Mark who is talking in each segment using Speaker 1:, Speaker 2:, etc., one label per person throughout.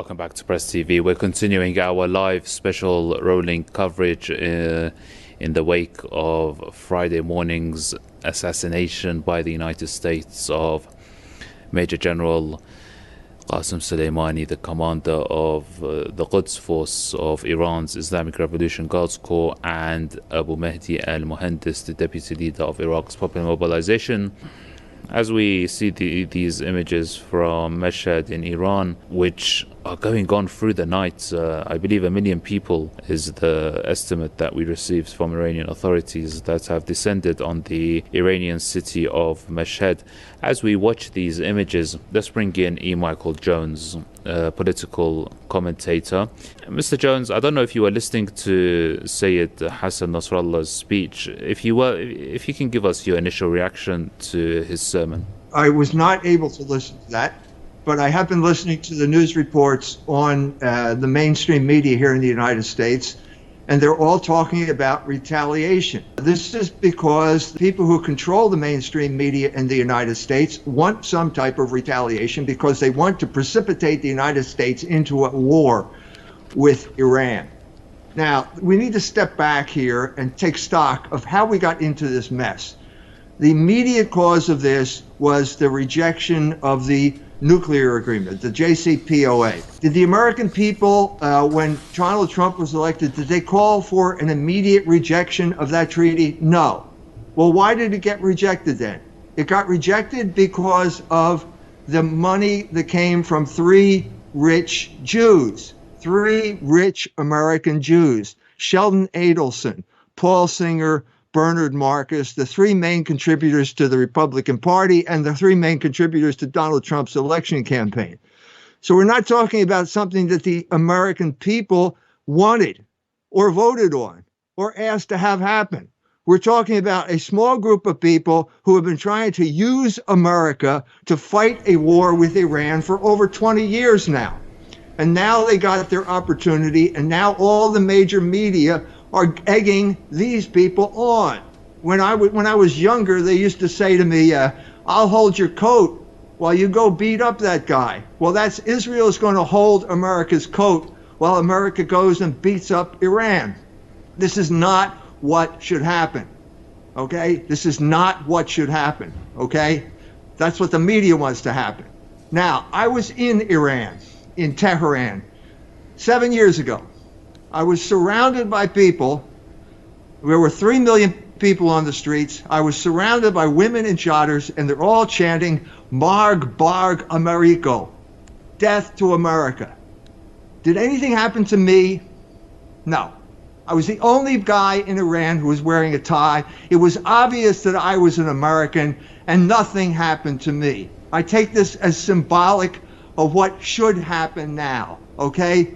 Speaker 1: Welcome back to Press TV. We're continuing our live special rolling coverage in the wake of Friday morning's assassination by the United States of Major General Qasem Soleimani, the commander of the Quds Force of Iran's Islamic Revolution Guards Corps, and Abu Mahdi al-Muhandis, the deputy leader of Iraq's Popular Mobilization. As we see these images from Mashhad in Iran, which are going on through the night, I believe 1 million people is the estimate that we received from Iranian authorities that have descended on the Iranian city of Mashhad. As we watch these images, let's bring in E. Michael Jones, political commentator. Mr. Jones, I don't know if you were listening to Sayyid Hassan Nasrallah's speech. If you can give us your initial reaction to his sermon.
Speaker 2: I was not able to listen to that, but I have been listening to the news reports on the mainstream media here in the United States, and they're all talking about retaliation. This is because the people who control the mainstream media in the United States want some type of retaliation because they want to precipitate the United States into a war with Iran. Now, we need to step back here and take stock of how we got into this mess. The immediate cause of this was the rejection of the nuclear agreement, the JCPOA. Did the American people, when Donald Trump was elected, did they call for an immediate rejection of that treaty? No. Well, why did it get rejected then? It got rejected because of the money that came from 3 rich Jews, 3 rich American Jews, Sheldon Adelson, Paul Singer, Bernard Marcus, the 3 main contributors to the Republican Party and the 3 main contributors to Donald Trump's election campaign. So we're not talking about something that the American people wanted or voted on or asked to have happen. We're talking about a small group of people who have been trying to use America to fight a war with Iran for over 20 years now. And now they got their opportunity, and now all the major media are egging these people on. When I was younger, they used to say to me, I'll hold your coat while you go beat up that guy. Well, that's Israel's going to hold America's coat while America goes and beats up Iran. This is not what should happen, okay? This is not what should happen, okay? That's what the media wants to happen. Now, I was in Iran, in Tehran, 7 years ago. I was surrounded by people. There were 3 million people on the streets. I was surrounded by women in chadors, and they're all chanting, Marg Barg Americo, death to America. Did anything happen to me? No. I was the only guy in Iran who was wearing a tie. It was obvious that I was an American, and nothing happened to me. I take this as symbolic of what should happen now, okay?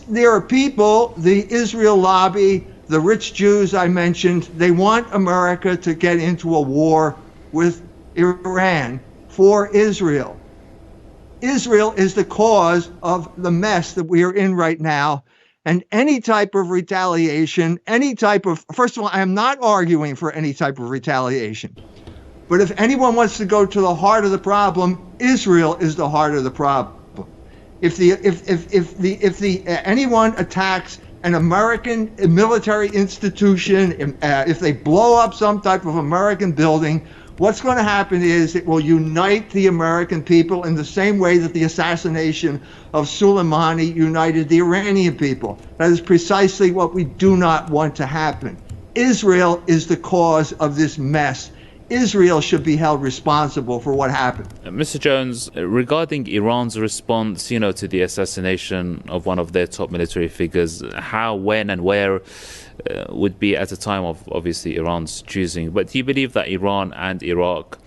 Speaker 2: There are people, the Israel lobby, the rich Jews I mentioned, they want America to get into a war with Iran for Israel. Israel is the cause of the mess that we are in right now. And any type of retaliation, first of all, I am not arguing for any type of retaliation. But if anyone wants to go to the heart of the problem, Israel is the heart of the problem. If anyone attacks an American military institution, if they blow up some type of American building, what's going to happen is it will unite the American people in the same way that the assassination of Soleimani united the Iranian people. That is precisely what we do not want to happen. Israel is the cause of this mess. Israel should be held responsible for what happened.
Speaker 1: Mr. Jones, regarding Iran's response, to the assassination of one of their top military figures, how, when, and where would be at a time of obviously Iran's choosing. But do you believe that Iran and Iraq,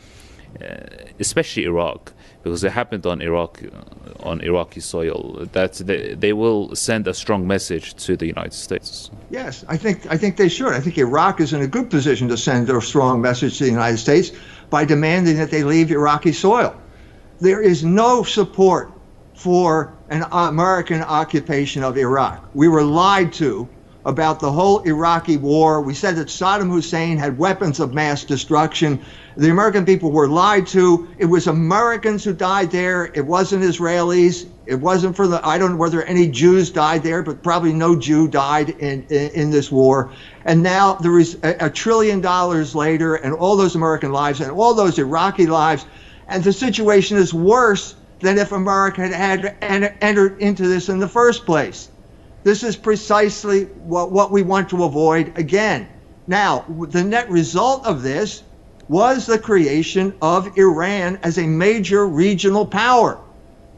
Speaker 1: especially Iraq, because it happened on Iraqi soil, that they will send a strong message to the United States?
Speaker 2: Yes, I think they should. I think Iraq is in a good position to send a strong message to the United States by demanding that they leave Iraqi soil. There is no support for an American occupation of Iraq. We were lied to about the whole Iraqi war. We said that Saddam Hussein had weapons of mass destruction. The American people were lied to. It was Americans who died there. It wasn't Israelis. It wasn't for the, I don't know whether any Jews died there, but probably no Jew died in this war. And now there is $1 trillion later, and all those American lives and all those Iraqi lives, and the situation is worse than if America had entered into this in the first place. This is precisely what we want to avoid again. Now, the net result of this was the creation of Iran as a major regional power.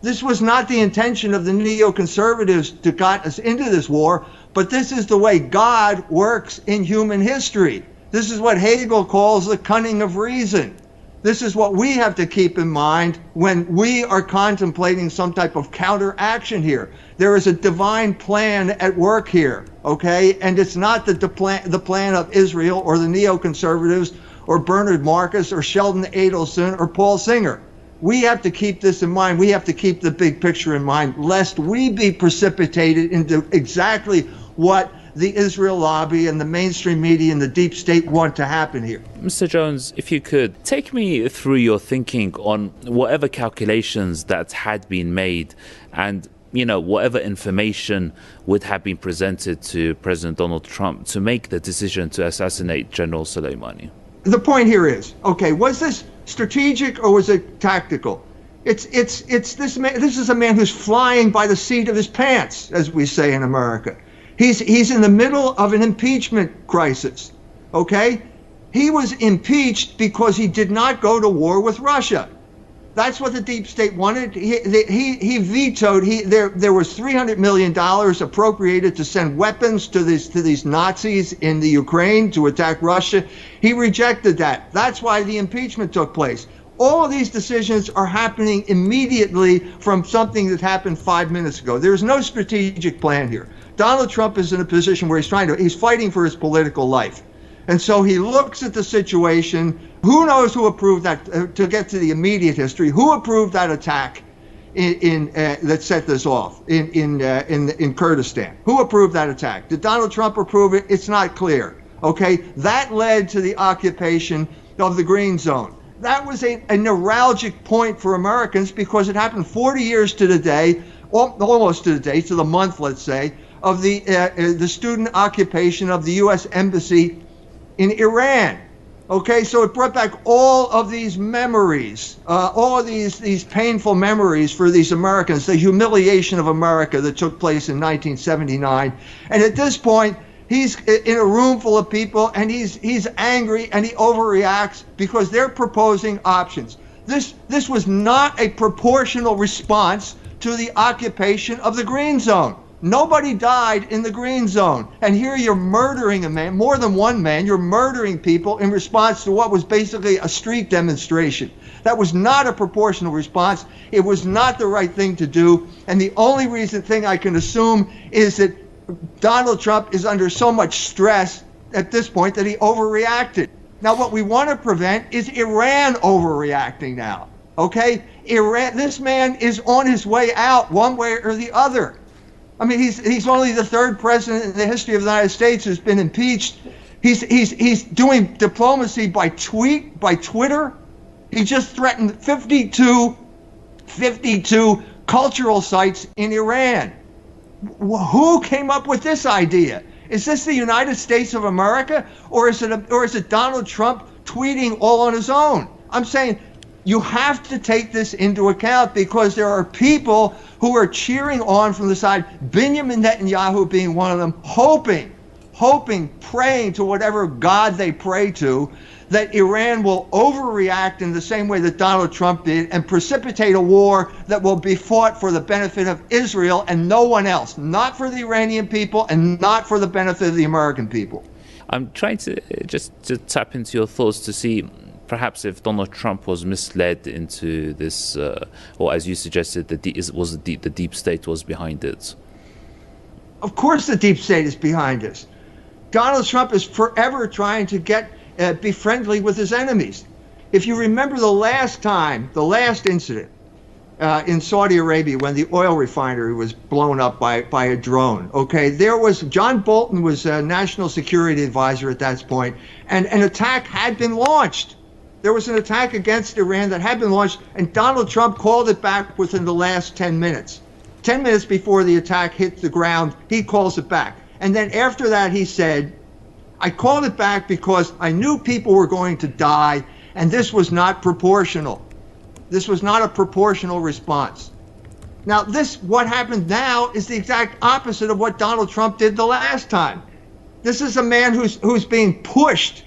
Speaker 2: This was not the intention of the neoconservatives to get us into this war, but this is the way God works in human history. This is what Hegel calls the cunning of reason. This is what we have to keep in mind when we are contemplating some type of counteraction here. There is a divine plan at work here, okay? And it's not the plan of Israel or the neoconservatives or Bernard Marcus or Sheldon Adelson or Paul Singer. We have to keep this in mind. We have to keep the big picture in mind, lest we be precipitated into exactly what the Israel lobby and the mainstream media and the deep state want to happen here.
Speaker 1: Mr. Jones, if you could, take me through your thinking on whatever calculations that had been made and, you know, whatever information would have been presented to President Donald Trump to make the decision to assassinate General Soleimani.
Speaker 2: The point here is, okay, was this strategic or was it tactical? It's this man. This is a man who's flying by the seat of his pants, as we say in America. He's in the middle of an impeachment crisis, okay? He was impeached because he did not go to war with Russia. That's what the deep state wanted. He vetoed. There was $300 million appropriated to send weapons to these Nazis in the Ukraine to attack Russia. He rejected that. That's why the impeachment took place. All of these decisions are happening immediately from something that happened 5 minutes ago. There's no strategic plan here. Donald Trump is in a position where he's fighting for his political life. And so he looks at the situation. Who knows who approved that, to get to the immediate history, who approved that attack that set this off in Kurdistan? Who approved that attack? Did Donald Trump approve it? It's not clear. Okay, that led to the occupation of the Green Zone. That was a neuralgic point for Americans because it happened 40 years to the day, almost to the day, to the month, let's say, of the student occupation of the U.S. Embassy in Iran. Okay, so it brought back all of these memories, all of these painful memories for these Americans, the humiliation of America that took place in 1979. And at this point, he's in a room full of people, and he's angry, and he overreacts because they're proposing options. This was not a proportional response to the occupation of the Green Zone. Nobody died in the Green Zone. And here you're murdering a man, more than one man, you're murdering people in response to what was basically a street demonstration. That was not a proportional response. It was not the right thing to do. And the only thing I can assume is that Donald Trump is under so much stress at this point that he overreacted. Now, what we want to prevent is Iran overreacting now. Okay? Iran, this man is on his way out one way or the other. I mean, he's only the third president in the history of the United States who's been impeached. He's doing diplomacy by Twitter. He just threatened 52 cultural sites in Iran. Who came up with this idea? Is this the United States of America, or is it Donald Trump tweeting all on his own? I'm saying you have to take this into account because there are people who are cheering on from the side, Benjamin Netanyahu being one of them, hoping, praying to whatever God they pray to, that Iran will overreact in the same way that Donald Trump did and precipitate a war that will be fought for the benefit of Israel and no one else, not for the Iranian people and not for the benefit of the American people.
Speaker 1: I'm trying to tap into your thoughts to see perhaps if Donald Trump was misled into this, or as you suggested, the deep state was behind it.
Speaker 2: Of course the deep state is behind this. Donald Trump is forever trying to be friendly with his enemies. If you remember the last incident, in Saudi Arabia when the oil refinery was blown up by a drone. Okay, John Bolton was a national security advisor at that point, and an attack had been launched. There was an attack against Iran that had been launched, and Donald Trump called it back within the last 10 minutes. 10 minutes before the attack hit the ground, he calls it back. And then after that, he said, I called it back because I knew people were going to die, and this was not proportional. This was not a proportional response. Now, what happened now is the exact opposite of what Donald Trump did the last time. This is a man who's being pushed.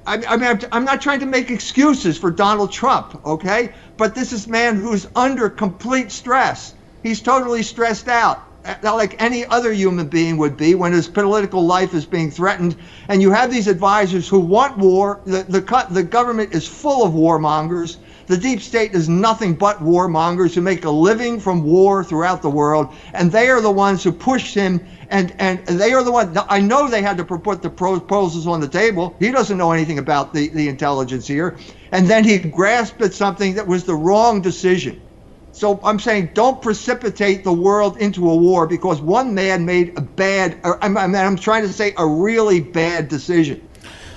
Speaker 2: I mean, I'm not trying to make excuses for Donald Trump, okay? But this is a man who's under complete stress. He's totally stressed out, like any other human being would be when his political life is being threatened. And you have these advisors who want war. The government is full of warmongers. The deep state is nothing but warmongers who make a living from war throughout the world. And they are the ones who push him. And they are the ones. I know they had to put the proposals on the table. He doesn't know anything about the intelligence here. And then he grasped at something that was the wrong decision. So I'm saying don't precipitate the world into a war because one man made a bad, I'm trying to say a really bad decision.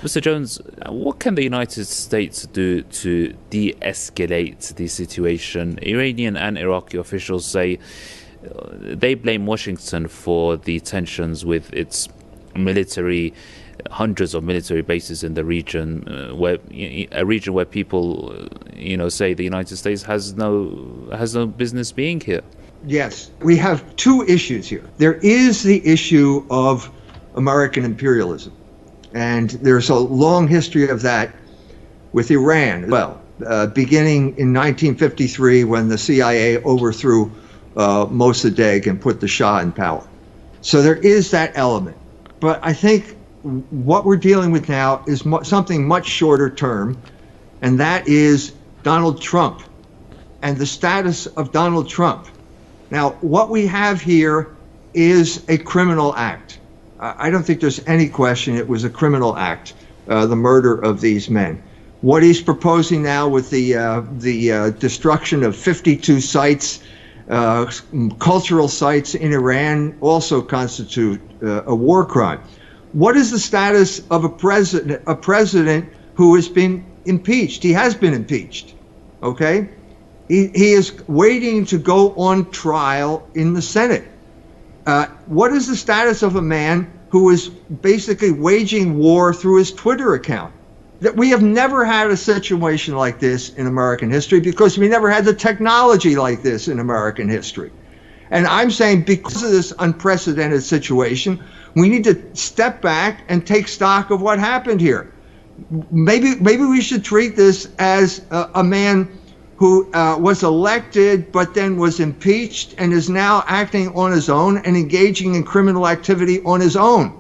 Speaker 1: Mr. Jones, what can the United States do to de-escalate the situation? Iranian and Iraqi officials say they blame Washington for the tensions with its hundreds of military bases in the region, where people, say the United States has no business being here. Yes,
Speaker 2: we have two issues here. There is the issue of American imperialism, and there's a long history of that with Iran. Well, beginning in 1953 when the CIA overthrew Mossadegh and put the Shah in power. So there is that element. But I think what we're dealing with now is something much shorter term, and that is Donald Trump and the status of Donald Trump. Now, what we have here is a criminal act. I don't think there's any question it was a criminal act, the murder of these men. What he's proposing now with the destruction of 52 sites, cultural sites in Iran, also constitute a war crime. What is the status of a president who has been impeached? He has been impeached, okay? He is waiting to go on trial in the Senate. What is the status of a man who is basically waging war through his Twitter account? That we have never had a situation like this in American history because we never had the technology like this in American history. And I'm saying because of this unprecedented situation, we need to step back and take stock of what happened here. Maybe we should treat this as a man who was elected but then was impeached and is now acting on his own and engaging in criminal activity on his own.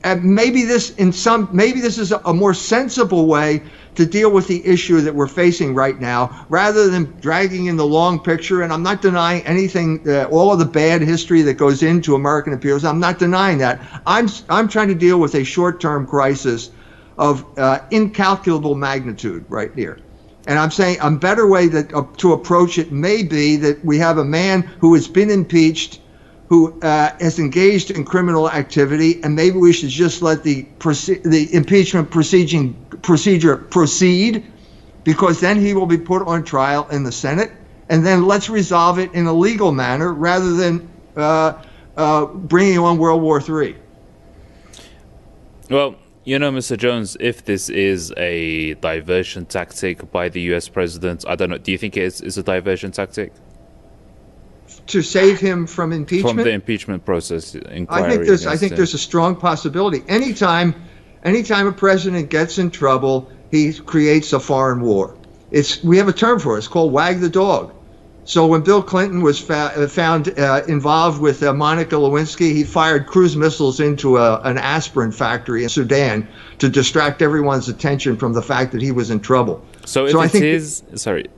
Speaker 2: And maybe this is a more sensible way to deal with the issue that we're facing right now, rather than dragging in the long picture. And I'm not denying anything, all of the bad history that goes into American imperialism. I'm not denying that. I'm trying to deal with a short-term crisis of incalculable magnitude right here. And I'm saying a better way to approach it may be that we have a man who has been impeached, who has engaged in criminal activity, and maybe we should just let the impeachment procedure proceed, because then he will be put on trial in the Senate, and then let's resolve it in a legal manner rather than bringing on World War III.
Speaker 1: Well, Mr. Jones, if this is a diversion tactic by the U.S. president, I don't know, do you think it's a diversion tactic?
Speaker 2: To save him from impeachment?
Speaker 1: From the impeachment process inquiry.
Speaker 2: I think there's a strong possibility. Anytime a president gets in trouble, he creates a foreign war. We have a term for it. It's called wag the dog. So when Bill Clinton was found involved with Monica Lewinsky, he fired cruise missiles into an aspirin factory in Sudan to distract everyone's attention from the fact that he was in trouble.
Speaker 1: So if it is, sorry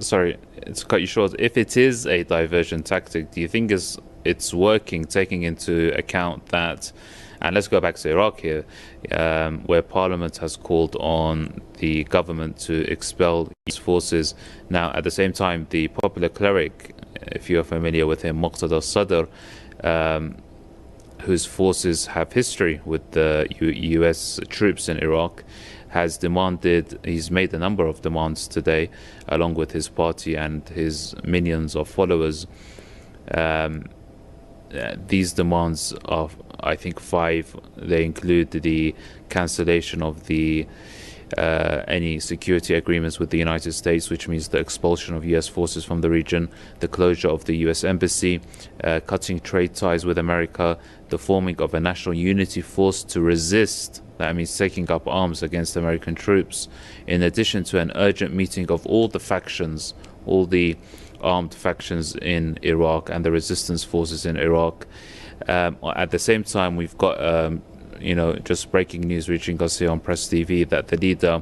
Speaker 1: to cut you short, if it is a diversion tactic, do you think it's working, taking into account that And let's go back to Iraq here, where Parliament has called on the government to expel these forces. Now, at the same time, the popular cleric, if you're familiar with him, Muqtada al-Sadr, whose forces have history with the US troops in Iraq, has demanded, he's made a number of demands today, along with his party and his millions of followers. These demands are, I think, 5. They include the cancellation of the any security agreements with the United States, which means the expulsion of US forces from the region, the closure of the US embassy, cutting trade ties with America, the forming of a national unity force to resist, that means taking up arms against American troops, in addition to an urgent meeting of all the factions, all the armed factions in Iraq and the resistance forces in Iraq. At the same time, we've got just breaking news reaching us here on Press TV that the leader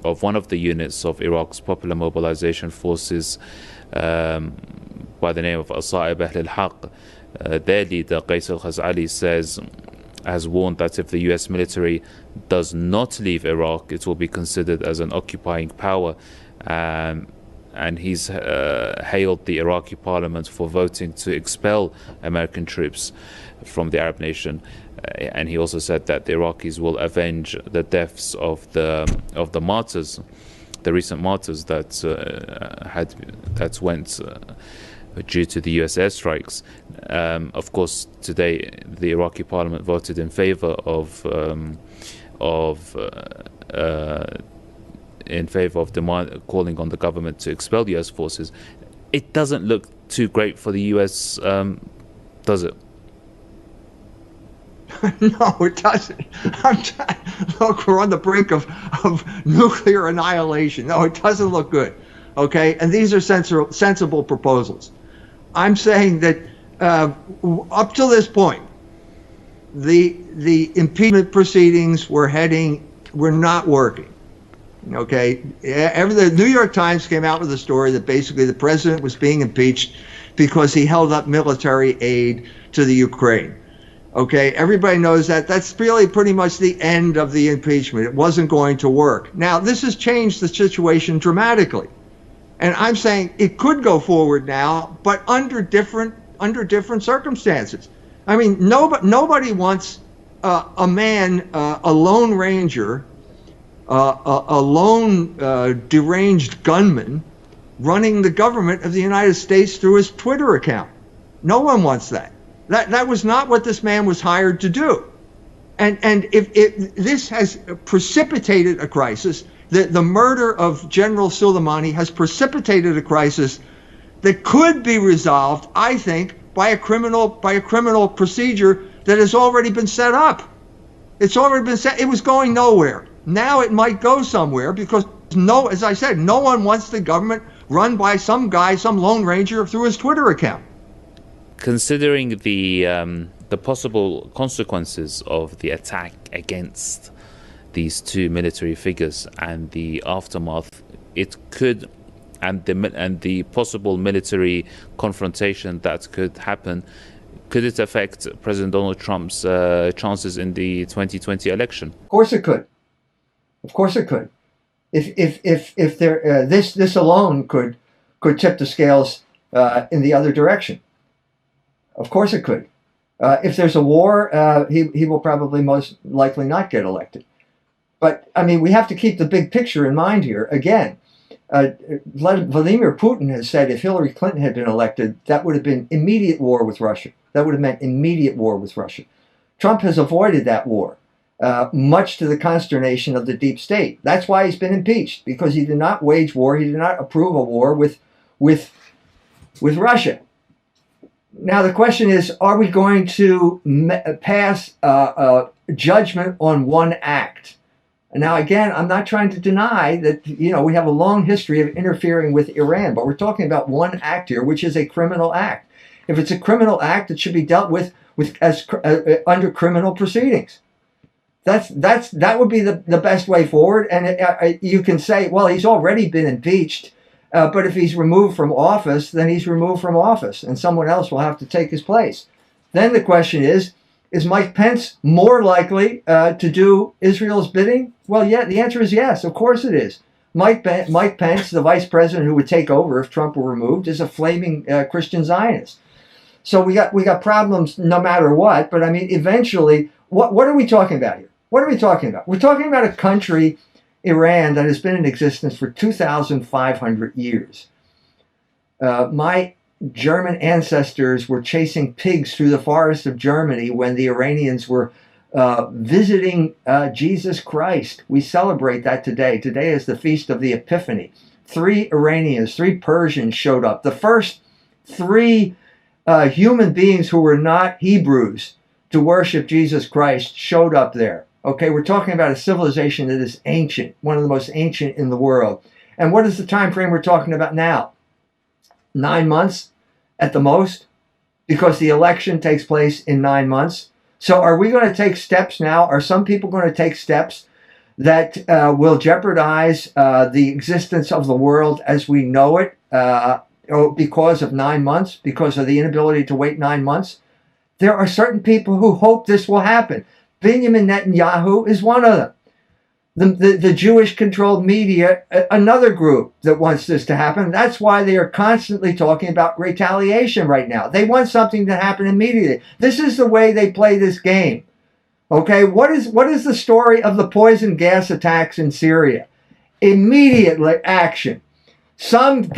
Speaker 1: of one of the units of Iraq's Popular Mobilization Forces, by the name of Asa'ib Ahl al-Haq, their leader, Qais al-Khazali, has warned that if the US military does not leave Iraq, it will be considered as an occupying power. And he's hailed the Iraqi parliament for voting to expel American troops from the Arab nation. And he also said that the Iraqis will avenge the deaths of the martyrs, the recent martyrs that went due to the US airstrikes. Of course, today the Iraqi parliament voted in favor of calling on the government to expel US forces. It doesn't look too great for the US, does it?
Speaker 2: No, it doesn't. Look, we're on the brink of nuclear annihilation. No, it doesn't look good. Okay, and these are sensible proposals. I'm saying that up to this point, the impeachment proceedings were not working. Okay, the New York Times came out with a story that basically the president was being impeached because he held up military aid to the Ukraine. Okay, everybody knows that. That's really pretty much the end of the impeachment. It wasn't going to work. Now, this has changed the situation dramatically. And I'm saying it could go forward now, but under different circumstances. I mean, nobody wants a man, a lone ranger, a lone deranged gunman running the government of the United States through his Twitter account. No one wants that. That was not what this man was hired to do. And if this has precipitated a crisis, the murder of General Soleimani has precipitated a crisis that could be resolved, I think, by a criminal procedure that has already been set up. It's already been set. It was going nowhere. Now it might go somewhere because as I said, no one wants the government run by some guy, some lone ranger through his Twitter account.
Speaker 1: Considering the possible consequences of the attack against these two military figures and the aftermath, it could, and the possible military confrontation that could happen, could it affect President Donald Trump's chances in the 2020 election?
Speaker 3: Of course it could. Of course it could. If there this alone could tip the scales in the other direction. Of course it could. If there's a war, he will probably most likely not get elected. But, I mean, we have to keep the big picture in mind here. Again, Vladimir Putin has said if Hillary Clinton had been elected, that would have been immediate war with Russia. That would have meant immediate war with Russia. Trump has avoided that war, much to the consternation of the deep state. That's why he's been impeached, because he did not wage war. He did not approve a war with Russia. Now, the question is, are we going to pass judgment on one act? Now, again, I'm not trying to deny that, we have a long history of interfering with Iran, but we're talking about one act here, which is a criminal act. If it's a criminal act, it should be dealt with under criminal proceedings. That would be the best way forward. And you can say, well, he's already been impeached. But if he's removed from office, then he's removed from office, and someone else will have to take his place. Then the question is Is Mike Pence more likely to do Israel's bidding? Well, yeah, the answer is yes. Of course it is. Mike Pence, the vice president who would take over if Trump were removed, is a flaming Christian Zionist. So we got problems no matter what. But I mean, eventually, what are we talking about here? What are we talking about? We're talking about a country, Iran, that has been in existence for 2,500 years. My German ancestors were chasing pigs through the forests of Germany when the Iranians were visiting Jesus Christ. We celebrate that today. Today is the Feast of the Epiphany. 3 Iranians, 3 Persians showed up. The first 3 human beings who were not Hebrews to worship Jesus Christ showed up there. Okay, we're talking about a civilization that is ancient, one of the most ancient in the world. And what is the time frame we're talking about now? 9 months at the most, because the election takes place in 9 months. So are we going to take steps now? Are some people going to take steps that will jeopardize the existence of the world as we know it because of 9 months, because of the inability to wait 9 months? There are certain people who hope this will happen. Benjamin Netanyahu is one of them. The Jewish-controlled media, another group that wants this to happen. That's why they are constantly talking about retaliation right now. They want something to happen immediately. This is the way they play this game. Okay, what is the story of the poison gas attacks in Syria? Immediate action. Something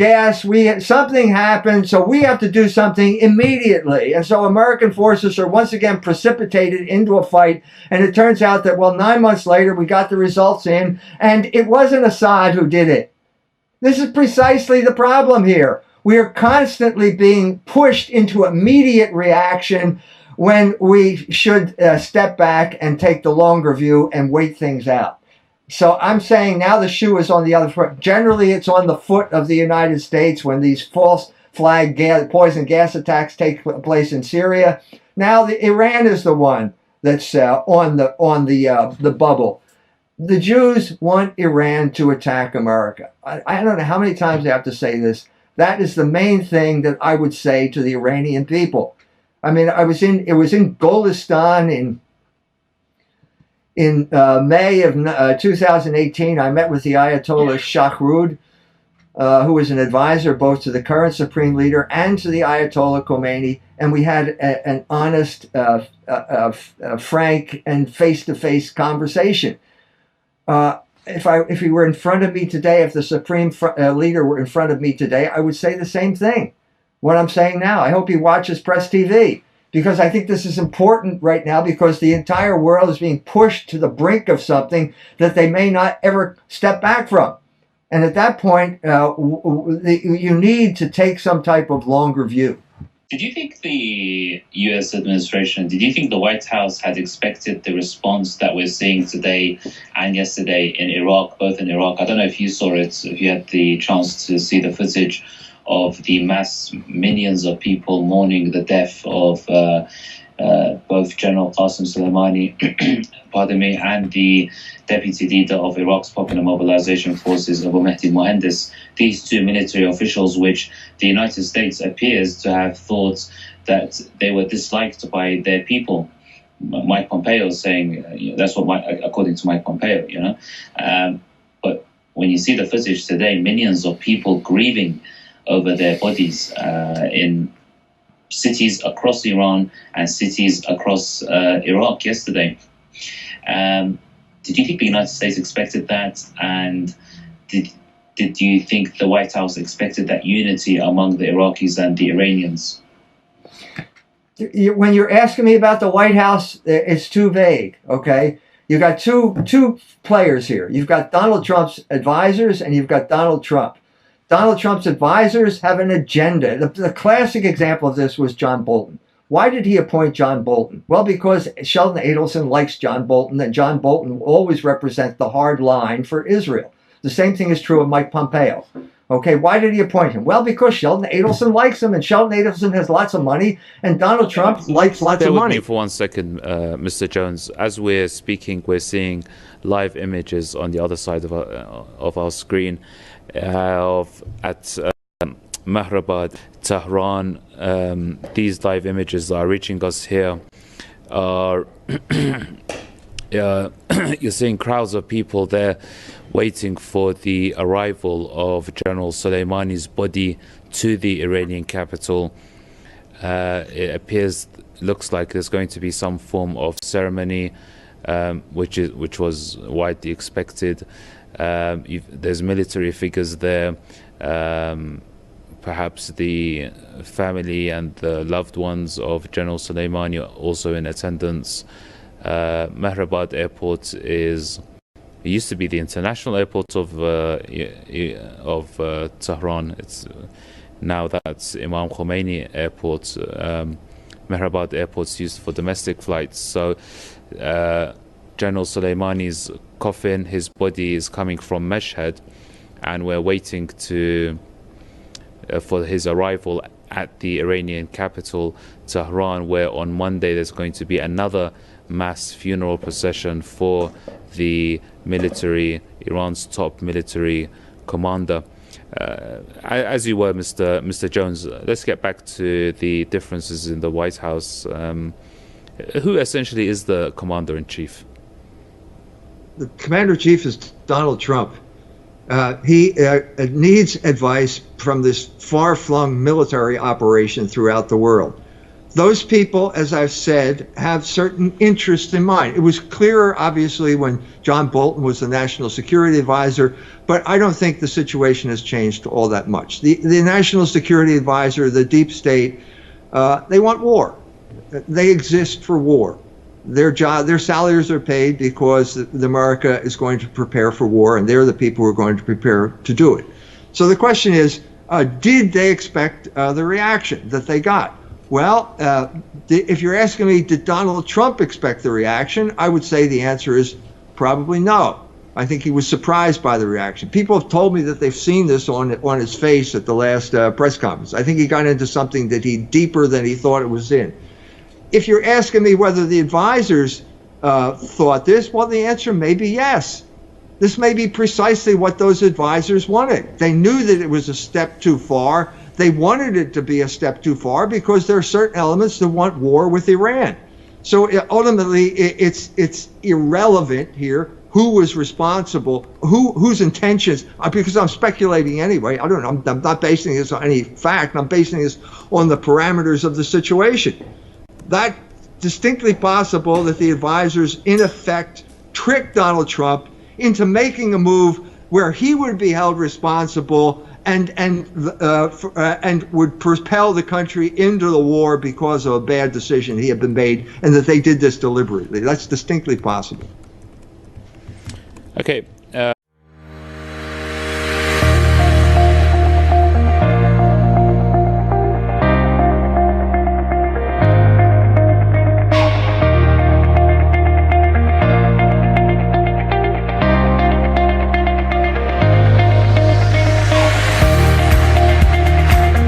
Speaker 3: happened, so we have to do something immediately. And so American forces are once again precipitated into a fight. And it turns out that, well, 9 months later, we got the results in, and it wasn't Assad who did it. This is precisely the problem here. We are constantly being pushed into immediate reaction when we should step back and take the longer view and wait things out. So I'm saying now the shoe is on the other foot. Generally, it's on the foot of the United States when these false flag poison gas attacks take place in Syria. Now Iran is the one that's on the bubble. The Jews want Iran to attack America. I don't know how many times I have to say this. That is the main thing that I would say to the Iranian people. I mean, it was in Golistan in May of 2018, I met with the Ayatollah Shahrud, who was an advisor both to the current supreme leader and to the Ayatollah Khomeini, and we had an honest, frank, and face-to-face conversation. If he were in front of me today, if the supreme leader were in front of me today, I would say the same thing. What I'm saying now. I hope he watches Press TV. Because I think this is important right now, because the entire world is being pushed to the brink of something that they may not ever step back from. And at that point, you need to take some type of longer view.
Speaker 1: Did you think the U.S. administration, did you think the White House had expected the response that we're seeing today and yesterday in Iraq, both in Iraq? I don't know if you saw it, if you had the chance to see the footage of the mass millions of people mourning the death of both General Qasem Soleimani, pardon me, and the deputy leader of Iraq's Popular Mobilization Forces, Abu Mahdi Mohandes. These 2 military officials, which the United States appears to have thought that they were disliked by their people. Mike Pompeo saying that's what according to Mike Pompeo, but when you see the footage today, millions of people grieving over their bodies in cities across Iran and cities across Iraq yesterday. Did you think the United States expected that? And did you think the White House expected that unity among the Iraqis and the Iranians?
Speaker 3: When you're asking me about the White House, it's too vague, okay? You've got two players here. You've got Donald Trump's advisors and you've got Donald Trump. Donald Trump's advisors have an agenda. The classic example of this was John Bolton. Why did he appoint John Bolton? Well, because Sheldon Adelson likes John Bolton, and John Bolton will always represent the hard line for Israel. The same thing is true of Mike Pompeo. Okay, why did he appoint him? Well, because Sheldon Adelson likes him, and Sheldon Adelson has lots of money, and Donald Trump likes lots of money.
Speaker 1: Bear with me for 1 second, Mr. Jones. As we're speaking, we're seeing live images on the other side of our screen at Mahrabad, Tehran. These live images are reaching us here are you're seeing crowds of people there waiting for the arrival of General Soleimani's body to the Iranian capital. It looks like there's going to be some form of ceremony, which was widely expected. There's military figures there. Perhaps the family and the loved ones of General Soleimani are also in attendance. Mehrabad Airport it used to be the international airport of Tehran. It's now that's Imam Khomeini Airport. Mehrabad Airport's used for domestic flights. So General Soleimani's coffin, his body is coming from Mashhad, and we're waiting for his arrival at the Iranian capital, Tehran, where on Monday there's going to be another mass funeral procession for the Iran's top military commander. As you were, Mr. Jones, let's get back to the differences in the White House. Who essentially is the commander-in-chief?
Speaker 2: The commander-in-chief is Donald Trump. He needs advice from this far-flung military operation throughout the world. Those people, as I've said, have certain interests in mind. It was clearer, obviously, when John Bolton was the national security advisor, but I don't think the situation has changed all that much. The national security advisor, the deep state, they want war. They exist for war. Their salaries are paid because America is going to prepare for war, and they're the people who are going to prepare to do it. So the question is, did they expect the reaction that they got? Well, if you're asking me, did Donald Trump expect the reaction? I would say the answer is probably no. I think he was surprised by the reaction. People have told me that they've seen this on his face at the last press conference. I think he got into something deeper than he thought it was in. If you're asking me whether the advisors thought this, well, the answer may be yes. This may be precisely what those advisors wanted. They knew that it was a step too far. They wanted it to be a step too far because there are certain elements that want war with Iran. So ultimately, it's irrelevant here who was responsible, whose intentions, because I'm speculating anyway. I don't know. I'm not basing this on any fact. I'm basing this on the parameters of the situation. That's distinctly possible that the advisors, in effect, tricked Donald Trump into making a move where he would be held responsible and would propel the country into the war because of a bad decision he had been made, and that they did this deliberately. That's distinctly possible.
Speaker 1: Okay.